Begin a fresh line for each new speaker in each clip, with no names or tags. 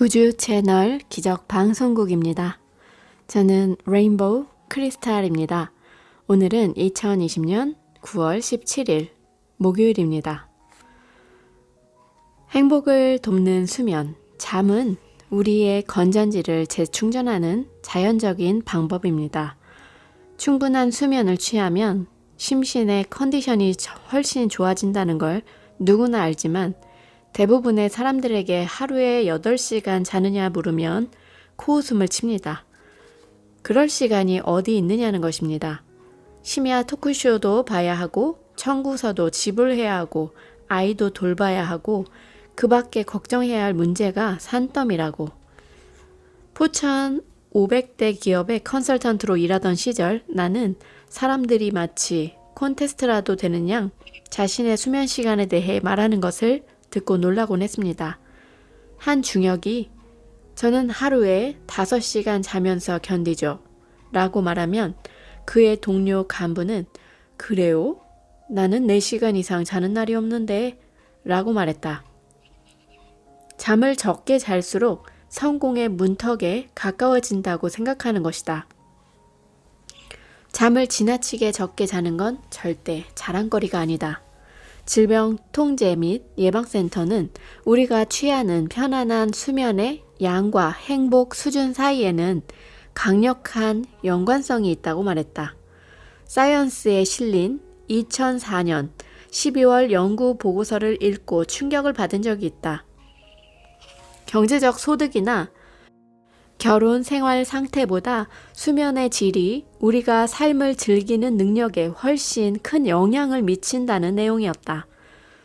우주 채널 기적 방송국입니다. 저는 레인보우 크리스탈입니다. 오늘은 2020년 9월 17일 목요일입니다. 행복을 돕는 수면, 잠은 우리의 건전지를 재충전하는 자연적인 방법입니다. 충분한 수면을 취하면 심신의 컨디션이 훨씬 좋아진다는 걸 누구나 알지만 대부분의 사람들에게 하루에 8시간 자느냐 물으면 코웃음을 칩니다. 그럴 시간이 어디 있느냐는 것입니다. 심야 토크쇼도 봐야 하고 청구서도 지불해야 하고 아이도 돌봐야 하고 그 밖에 걱정해야 할 문제가 산더미라고. 포천 500대 기업의 컨설턴트로 일하던 시절 나는 사람들이 마치 콘테스트라도 되는 양 자신의 수면 시간에 대해 말하는 것을 듣고 놀라곤 했습니다. 한 중역이 저는 하루에 5시간 자면서 견디죠 라고 말하면 그의 동료 간부는 그래요? 나는 4시간 이상 자는 날이 없는데 라고 말했다. 잠을 적게 잘수록 성공의 문턱에 가까워진다고 생각하는 것이다. 잠을 지나치게 적게 자는 건 절대 자랑거리가 아니다. 질병 통제 및 예방센터는 우리가 취하는 편안한 수면의 양과 행복 수준 사이에는 강력한 연관성이 있다고 말했다. 사이언스에 실린 2004년 12월 연구 보고서를 읽고 충격을 받은 적이 있다. 경제적 소득이나 결혼 생활 상태보다 수면의 질이 우리가 삶을 즐기는 능력에 훨씬 큰 영향을 미친다는 내용이었다.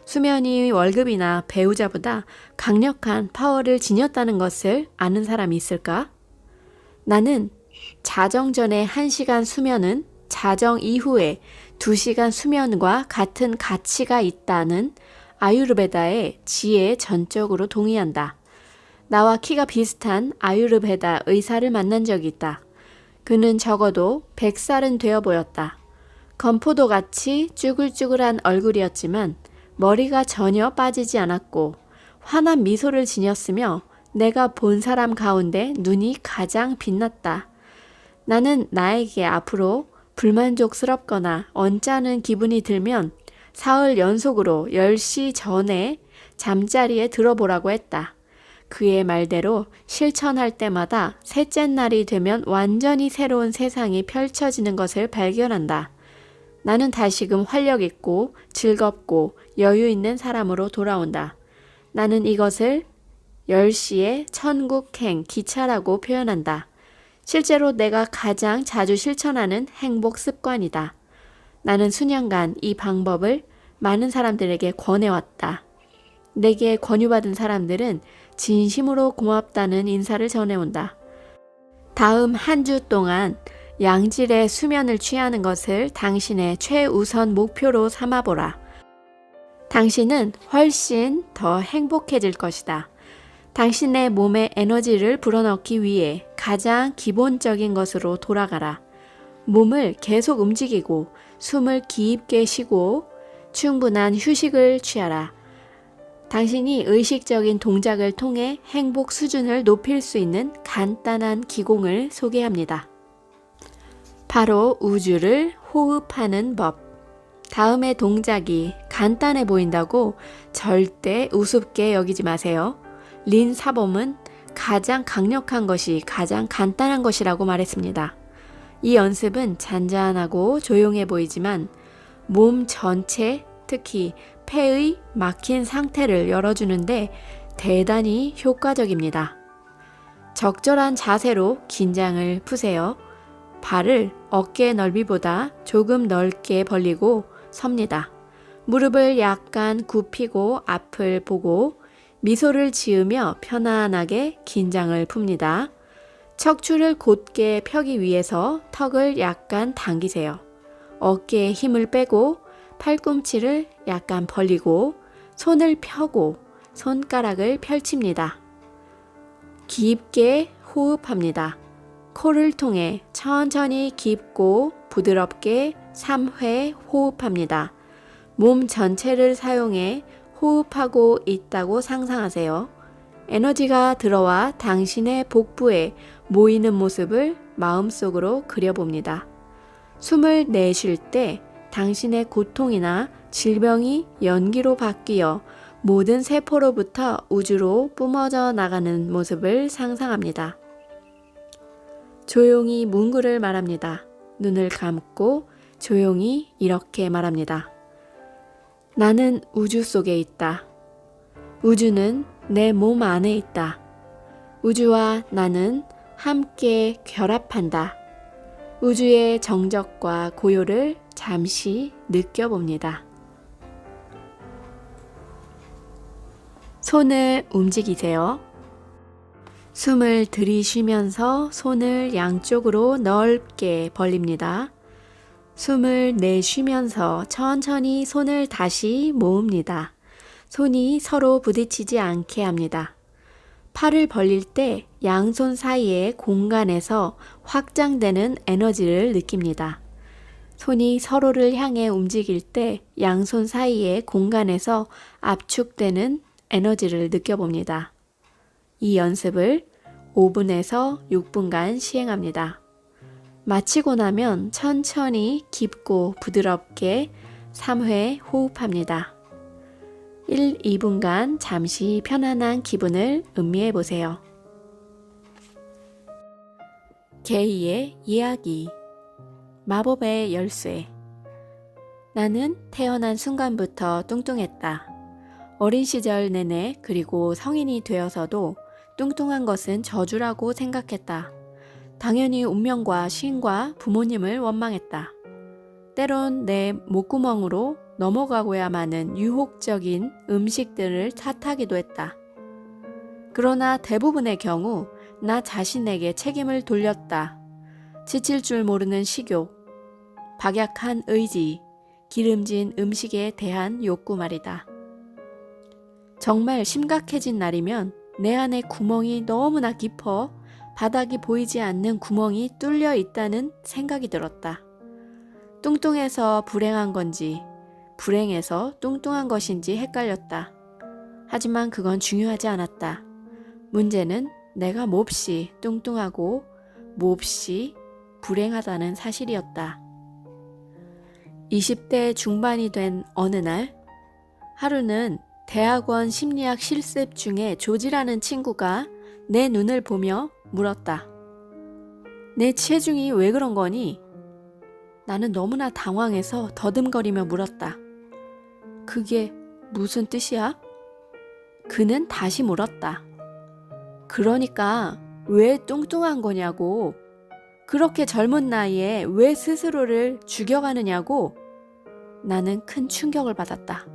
수면이 월급이나 배우자보다 강력한 파워를 지녔다는 것을 아는 사람이 있을까? 나는 자정 전에 1시간 수면은 자정 이후에 2시간 수면과 같은 가치가 있다는 아유르베다의 지혜에 전적으로 동의한다. 나와 키가 비슷한 아유르베다 의사를 만난 적이 있다. 그는 적어도 100살은 되어 보였다. 건포도같이 쭈글쭈글한 얼굴이었지만 머리가 전혀 빠지지 않았고 환한 미소를 지녔으며 내가 본 사람 가운데 눈이 가장 빛났다. 나는 나에게 앞으로 불만족스럽거나 언짢은 기분이 들면 사흘 연속으로 10시 전에 잠자리에 들어보라고 했다. 그의 말대로 실천할 때마다 셋째 날이 되면 완전히 새로운 세상이 펼쳐지는 것을 발견한다. 나는 다시금 활력 있고 즐겁고 여유 있는 사람으로 돌아온다. 나는 이것을 10시의 천국행 기차라고 표현한다. 실제로 내가 가장 자주 실천하는 행복 습관이다. 나는 수년간 이 방법을 많은 사람들에게 권해왔다. 내게 권유받은 사람들은 진심으로 고맙다는 인사를 전해온다. 다음 한 주 동안 양질의 수면을 취하는 것을 당신의 최우선 목표로 삼아보라. 당신은 훨씬 더 행복해질 것이다. 당신의 몸에 에너지를 불어넣기 위해 가장 기본적인 것으로 돌아가라. 몸을 계속 움직이고 숨을 깊게 쉬고 충분한 휴식을 취하라. 당신이 의식적인 동작을 통해 행복 수준을 높일 수 있는 간단한 기공을 소개합니다. 바로 우주를 호흡하는 법. 다음의 동작이 간단해 보인다고 절대 우습게 여기지 마세요. 린 사범은 가장 강력한 것이 가장 간단한 것이라고 말했습니다. 이 연습은 잔잔하고 조용해 보이지만 몸 전체, 특히 폐의 막힌 상태를 열어주는데 대단히 효과적입니다. 적절한 자세로 긴장을 푸세요. 발을 어깨 넓이보다 조금 넓게 벌리고 섭니다. 무릎을 약간 굽히고 앞을 보고 미소를 지으며 편안하게 긴장을 풉니다. 척추를 곧게 펴기 위해서 턱을 약간 당기세요. 어깨에 힘을 빼고 팔꿈치를 약간 벌리고 손을 펴고 손가락을 펼칩니다. 깊게 호흡합니다. 코를 통해 천천히 깊고 부드럽게 3회 호흡합니다. 몸 전체를 사용해 호흡하고 있다고 상상하세요. 에너지가 들어와 당신의 복부에 모이는 모습을 마음속으로 그려봅니다. 숨을 내쉴 때 당신의 고통이나 질병이 연기로 바뀌어 모든 세포로부터 우주로 뿜어져 나가는 모습을 상상합니다. 조용히 문구를 말합니다. 눈을 감고 조용히 이렇게 말합니다. 나는 우주 속에 있다. 우주는 내 몸 안에 있다. 우주와 나는 함께 결합한다. 우주의 정적과 고요를 잠시 느껴봅니다. 손을 움직이세요. 숨을 들이쉬면서 손을 양쪽으로 넓게 벌립니다. 숨을 내쉬면서 천천히 손을 다시 모읍니다. 손이 서로 부딪히지 않게 합니다. 팔을 벌릴 때 양손 사이의 공간에서 확장되는 에너지를 느낍니다. 손이 서로를 향해 움직일 때 양손 사이의 공간에서 압축되는 에너지를 느껴봅니다. 이 연습을 5분에서 6분간 시행합니다. 마치고 나면 천천히 깊고 부드럽게 3회 호흡합니다. 1, 2분간 잠시 편안한 기분을 음미해 보세요. 게이의 이야기. 마법의 열쇠. 나는 태어난 순간부터 뚱뚱했다. 어린 시절 내내 그리고 성인이 되어서도 뚱뚱한 것은 저주라고 생각했다. 당연히 운명과 신과 부모님을 원망했다. 때론 내 목구멍으로 넘어가고야만 하는 유혹적인 음식들을 탓하기도 했다. 그러나 대부분의 경우 나 자신에게 책임을 돌렸다. 지칠 줄 모르는 식욕, 박약한 의지, 기름진 음식에 대한 욕구 말이다. 정말 심각해진 날이면 내 안에 구멍이 너무나 깊어 바닥이 보이지 않는 구멍이 뚫려 있다는 생각이 들었다. 뚱뚱해서 불행한 건지 불행해서 뚱뚱한 것인지 헷갈렸다. 하지만 그건 중요하지 않았다. 문제는 내가 몹시 뚱뚱하고 몹시 불행하다는 사실이었다. 20대 중반이 된 어느 날, 하루는 대학원 심리학 실습 중에 조지라는 친구가 내 눈을 보며 물었다. 내 체중이 왜 그런 거니? 나는 너무나 당황해서 더듬거리며 물었다. 그게 무슨 뜻이야? 그는 다시 물었다. 그러니까 왜 뚱뚱한 거냐고. 그렇게 젊은 나이에 왜 스스로를 죽여가느냐고. 나는 큰 충격을 받았다.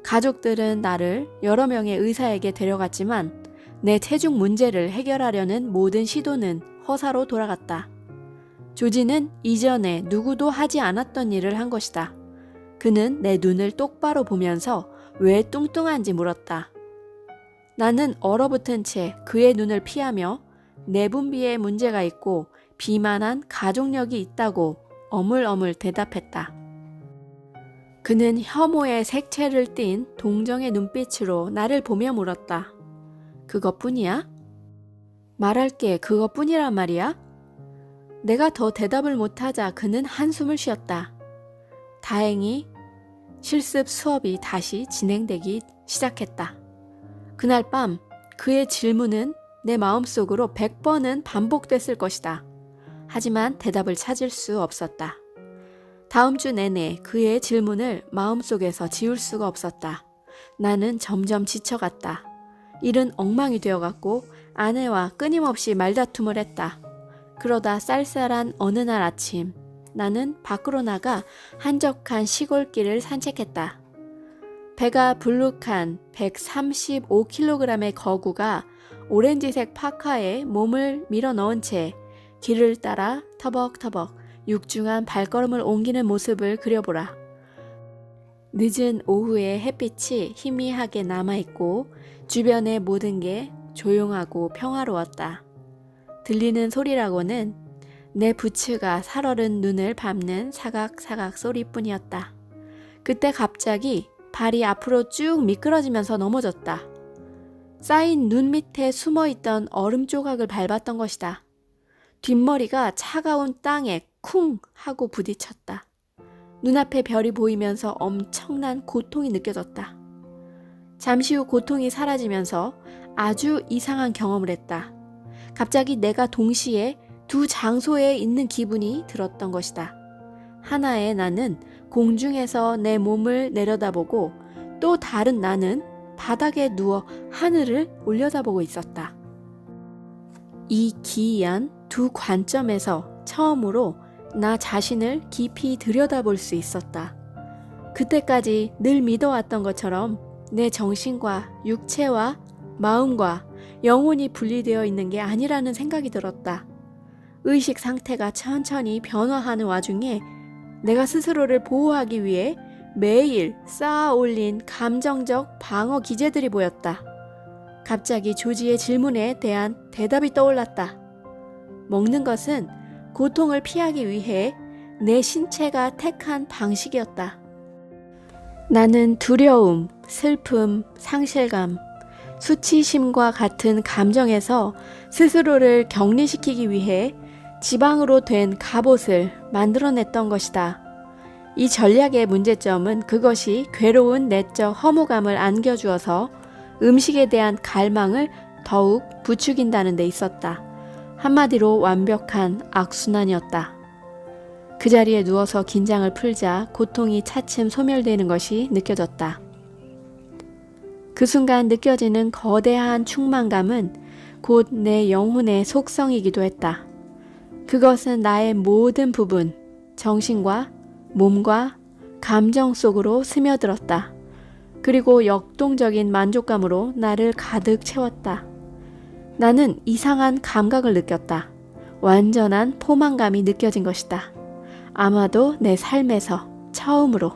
가족들은 나를 여러 명의 의사에게 데려갔지만 내 체중 문제를 해결하려는 모든 시도는 허사로 돌아갔다. 조지는 이전에 누구도 하지 않았던 일을 한 것이다. 그는 내 눈을 똑바로 보면서 왜 뚱뚱한지 물었다. 나는 얼어붙은 채 그의 눈을 피하며 내분비에 문제가 있고 비만한 가족력이 있다고 어물어물 대답했다. 그는 혐오의 색채를 띤 동정의 눈빛으로 나를 보며 물었다. 그것뿐이야? 말할 게 그것뿐이란 말이야? 내가 더 대답을 못하자 그는 한숨을 쉬었다. 다행히 실습 수업이 다시 진행되기 시작했다. 그날 밤 그의 질문은 내 마음속으로 100번은 반복됐을 것이다. 하지만 대답을 찾을 수 없었다. 다음 주 내내 그의 질문을 마음속에서 지울 수가 없었다. 나는 점점 지쳐갔다. 일은 엉망이 되어갔고 아내와 끊임없이 말다툼을 했다. 그러다 쌀쌀한 어느 날 아침, 나는 밖으로 나가 한적한 시골길을 산책했다. 배가 불룩한 135kg의 거구가 오렌지색 파카에 몸을 밀어넣은 채 길을 따라 터벅터벅 육중한 발걸음을 옮기는 모습을 그려보라. 늦은 오후에 햇빛이 희미하게 남아있고 주변의 모든 게 조용하고 평화로웠다. 들리는 소리라고는 내 부츠가 살얼은 눈을 밟는 사각사각 소리뿐이었다. 그때 갑자기 발이 앞으로 쭉 미끄러지면서 넘어졌다. 쌓인 눈 밑에 숨어있던 얼음 조각을 밟았던 것이다. 뒷머리가 차가운 땅에 쿵 하고 부딪혔다. 눈앞에 별이 보이면서 엄청난 고통이 느껴졌다. 잠시 후 고통이 사라지면서 아주 이상한 경험을 했다. 갑자기 내가 동시에 두 장소에 있는 기분이 들었던 것이다. 하나의 나는 공중에서 내 몸을 내려다보고 또 다른 나는 바닥에 누워 하늘을 올려다보고 있었다. 이 기이한 두 관점에서 처음으로 나 자신을 깊이 들여다볼 수 있었다. 그때까지 늘 믿어왔던 것처럼 내 정신과 육체와 마음과 영혼이 분리되어 있는 게 아니라는 생각이 들었다. 의식 상태가 천천히 변화하는 와중에 내가 스스로를 보호하기 위해 매일 쌓아 올린 감정적 방어 기제들이 보였다. 갑자기 조지의 질문에 대한 대답이 떠올랐다. 먹는 것은 고통을 피하기 위해 내 신체가 택한 방식이었다. 나는 두려움, 슬픔, 상실감, 수치심과 같은 감정에서 스스로를 격리시키기 위해 지방으로 된 갑옷을 만들어냈던 것이다. 이 전략의 문제점은 그것이 괴로운 내적 허무감을 안겨주어서 음식에 대한 갈망을 더욱 부추긴다는 데 있었다. 한마디로 완벽한 악순환이었다. 그 자리에 누워서 긴장을 풀자 고통이 차츰 소멸되는 것이 느껴졌다. 그 순간 느껴지는 거대한 충만감은 곧 내 영혼의 속성이기도 했다. 그것은 나의 모든 부분, 정신과 몸과 감정 속으로 스며들었다. 그리고 역동적인 만족감으로 나를 가득 채웠다. 나는 이상한 감각을 느꼈다. 완전한 포만감이 느껴진 것이다. 아마도 내 삶에서 처음으로.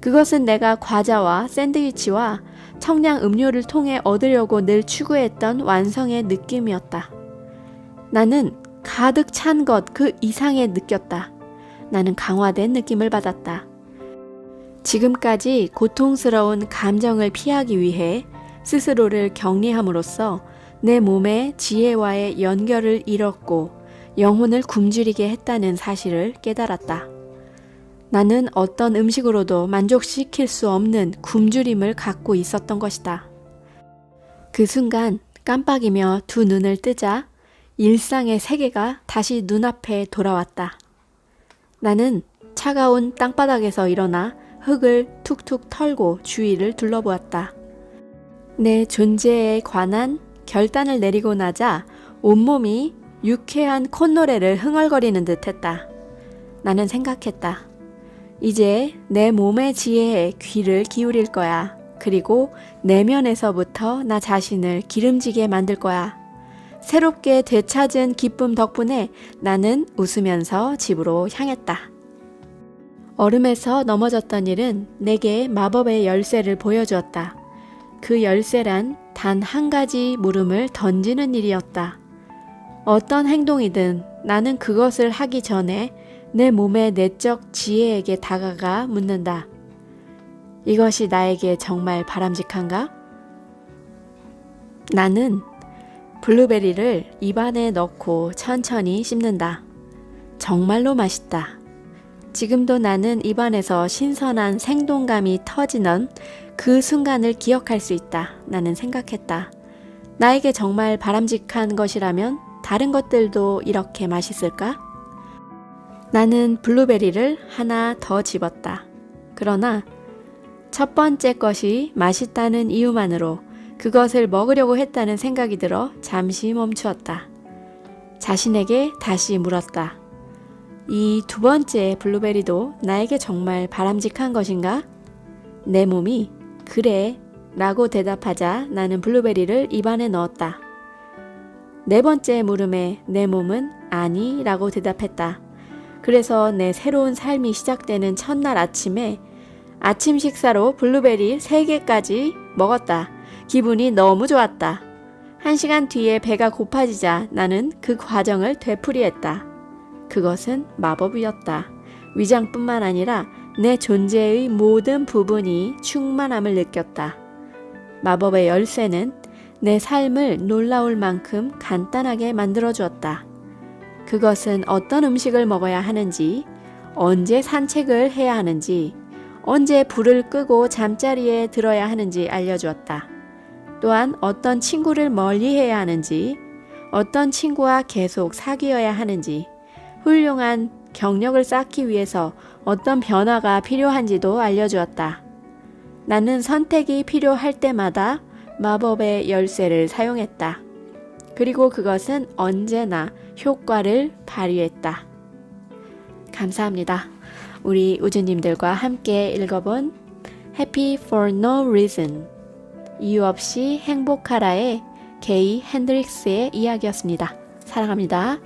그것은 내가 과자와 샌드위치와 청량 음료를 통해 얻으려고 늘 추구했던 완성의 느낌이었다. 나는 가득 찬 것 그 이상에 느꼈다. 나는 강화된 느낌을 받았다. 지금까지 고통스러운 감정을 피하기 위해 스스로를 격리함으로써 내 몸의 지혜와의 연결을 잃었고 영혼을 굶주리게 했다는 사실을 깨달았다. 나는 어떤 음식으로도 만족시킬 수 없는 굶주림을 갖고 있었던 것이다. 그 순간 깜빡이며 두 눈을 뜨자 일상의 세계가 다시 눈앞에 돌아왔다. 나는 차가운 땅바닥에서 일어나 흙을 툭툭 털고 주위를 둘러보았다. 내 존재에 관한 결단을 내리고 나자 온몸이 유쾌한 콧노래를 흥얼거리는 듯했다. 나는 생각했다. 이제 내 몸의 지혜에 귀를 기울일 거야. 그리고 내면에서부터 나 자신을 기름지게 만들 거야. 새롭게 되찾은 기쁨 덕분에 나는 웃으면서 집으로 향했다. 얼음에서 넘어졌던 일은 내게 마법의 열쇠를 보여주었다. 그 열쇠란 단 한 가지 물음을 던지는 일이었다. 어떤 행동이든 나는 그것을 하기 전에 내 몸의 내적 지혜에게 다가가 묻는다. 이것이 나에게 정말 바람직한가? 나는 블루베리를 입안에 넣고 천천히 씹는다. 정말로 맛있다. 지금도 나는 입안에서 신선한 생동감이 터지는 그 순간을 기억할 수 있다. 나는 생각했다. 나에게 정말 바람직한 것이라면 다른 것들도 이렇게 맛있을까? 나는 블루베리를 하나 더 집었다. 그러나 첫 번째 것이 맛있다는 이유만으로 그것을 먹으려고 했다는 생각이 들어 잠시 멈추었다. 자신에게 다시 물었다. 이 두 번째 블루베리도 나에게 정말 바람직한 것인가? 내 몸이 그래 라고 대답하자 나는 블루베리를 입안에 넣었다. 네 번째 물음에 내 몸은 아니 라고 대답했다. 그래서 내 새로운 삶이 시작되는 첫날 아침에 아침 식사로 블루베리 3개까지 먹었다. 기분이 너무 좋았다. 1시간 뒤에 배가 고파지자 나는 그 과정을 되풀이했다. 그것은 마법이었다. 위장뿐만 아니라 내 존재의 모든 부분이 충만함을 느꼈다. 마법의 열쇠는 내 삶을 놀라울 만큼 간단하게 만들어 주었다. 그것은 어떤 음식을 먹어야 하는지, 언제 산책을 해야 하는지, 언제 불을 끄고 잠자리에 들어야 하는지 알려주었다. 또한 어떤 친구를 멀리해야 하는지, 어떤 친구와 계속 사귀어야 하는지, 훌륭한 경력을 쌓기 위해서 어떤 변화가 필요한지도 알려주었다. 나는 선택이 필요할 때마다 마법의 열쇠를 사용했다. 그리고 그것은 언제나 효과를 발휘했다. 감사합니다. 우리 우주님들과 함께 읽어본 Happy for no reason, 이유 없이 행복하라의 게이 핸드릭스의 이야기였습니다. 사랑합니다.